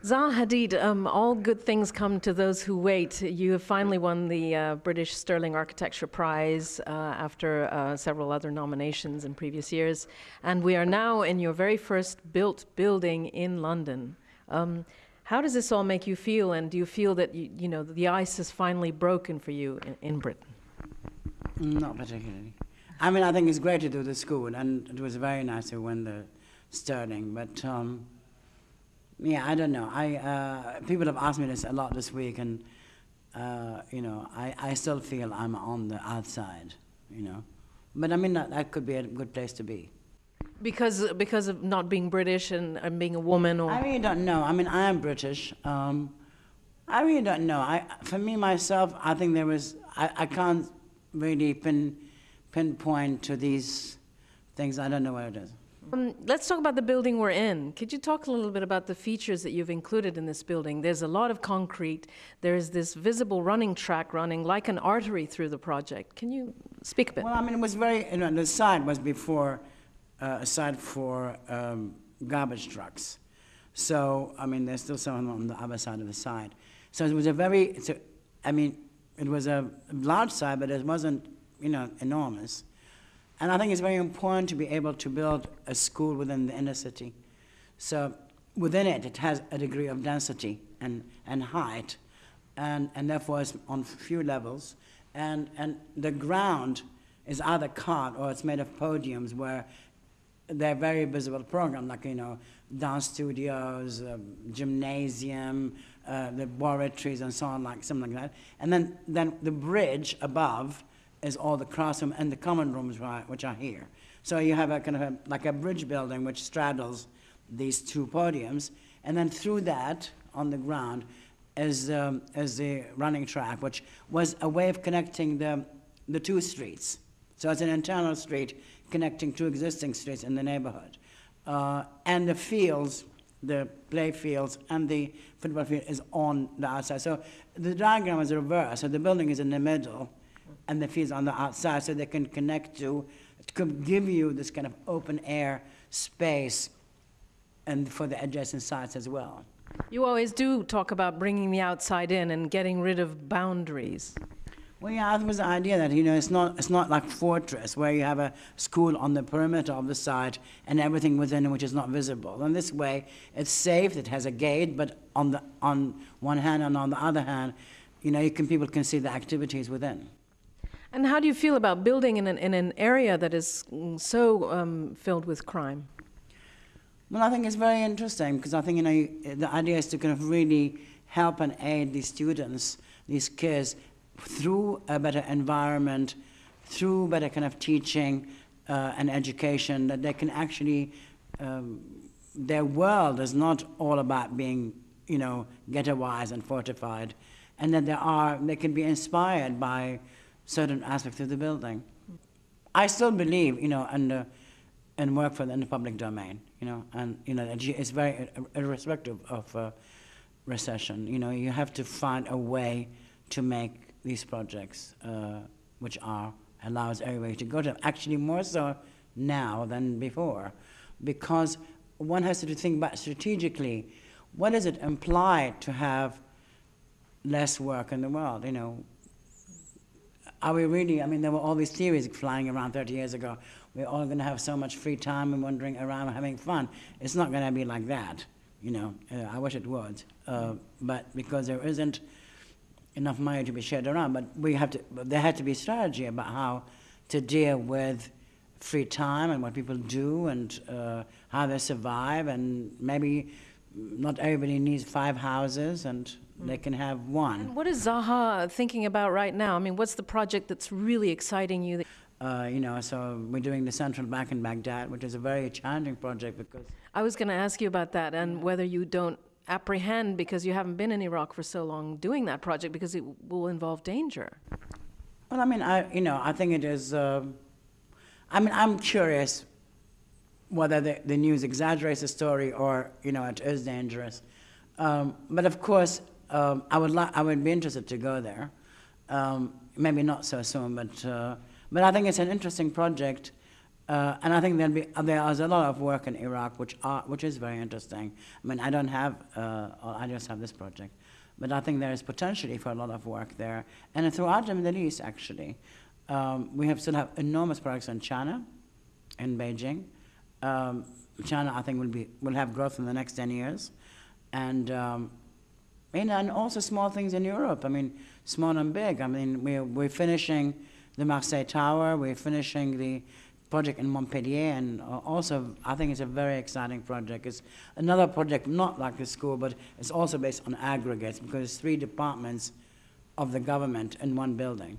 Zaha Hadid, all good things come to those who wait. You have finally won the British Sterling Architecture Prize after several other nominations in previous years. And we are now in your very first built building in London. How does this all make you feel? And do you feel that you know the ice has finally broken for you in Britain? Not particularly. I mean, I think it's great to do the school, and it was very nice to win the Sterling, but yeah, I don't know. People have asked me this a lot this week, and you know, I still feel I'm on the outside, you know. But I mean, that could be a good place to be. Because of not being British and being a woman, or I really don't know. I mean, I am British. I really don't know. For me myself, I think there was. I can't really pinpoint to these things. I don't know what it is. Let's talk about the building we're in. Could you talk a little bit about the features that you've included in this building? There's a lot of concrete. There's this visible running track running like an artery through the project. Can you speak a bit? Well, I mean, it was very, you know, the side was before a side for garbage trucks. So, I mean, there's still some on the other side of the side. So it was I mean, it was a large side, but it wasn't, you know, enormous. And I think it's very important to be able to build a school within the inner city. So within it, it has a degree of density and height, and therefore it's on few levels. And the ground is either carved or it's made of podiums where they're very visible programs, like, you know, dance studios, gymnasium, the laboratories and so on, like something like that. And then the bridge above is all the classroom and the common rooms which are here. So you have a kind of like a bridge building which straddles these two podiums, and then through that, on the ground, is the running track, which was a way of connecting the two streets. So it's an internal street connecting two existing streets in the neighborhood. And the fields, the play fields and the football field is on the outside. So the diagram is reversed, so the building is in the middle, and the fields on the outside, so they can connect to give you this kind of open air space and for the adjacent sites as well. You always do talk about bringing the outside in and getting rid of boundaries. Well, yeah, that was the idea that, you know, it's not like Fortress where you have a school on the perimeter of the site and everything within which is not visible. And this way, it's safe, it has a gate, but on one hand and on the other hand, you know, people can see the activities within. And how do you feel about building in an area that is so filled with crime? Well, I think it's very interesting because I think, you know, the idea is to kind of really help and aid these students, these kids, through a better environment, through better kind of teaching and education, that they can actually, their world is not all about being, you know, ghettoized and fortified, and that they can be inspired by certain aspects of the building. I still believe, you know, and work in the public domain, you know, and, you know, it's very irrespective of recession. You know, you have to find a way to make these projects, which allows everybody to go to, actually more so now than before, because one has to think about strategically, what does it imply to have less work in the world, you know? Are we really, I mean, there were all these theories flying around 30 years ago. We're all going to have so much free time and wandering around and having fun. It's not going to be like that, you know. I wish it would. But because there isn't enough money to be shared around, but there had to be strategy about how to deal with free time and what people do and how they survive, and maybe not everybody needs 5 houses and they can have one. And what is Zaha thinking about right now? I mean, what's the project that's really exciting you? You know, so we're doing the Central Bank in Baghdad, which is a very challenging project because... I was going to ask you about that and whether you don't apprehend, because you haven't been in Iraq for so long, doing that project because it will involve danger. Well, I mean, I think it is... I mean, I'm curious whether the news exaggerates the story or, you know, it is dangerous. But of course, I would be interested to go there. Maybe not so soon, but I think it's an interesting project And I think there is a lot of work in Iraq, which is very interesting. I mean, I don't have, I just have this project, but I think there is potentially for a lot of work there, and throughout the Middle East, actually. We still have enormous projects in China, in Beijing. China, I think, will have growth in the next 10 years, and also small things in Europe. I mean, small and big. I mean, we're finishing the Marseille Tower. We're finishing the project in Montpellier, and also I think it's a very exciting project. It's another project not like the school, but it's also based on aggregates because it's 3 departments of the government in one building.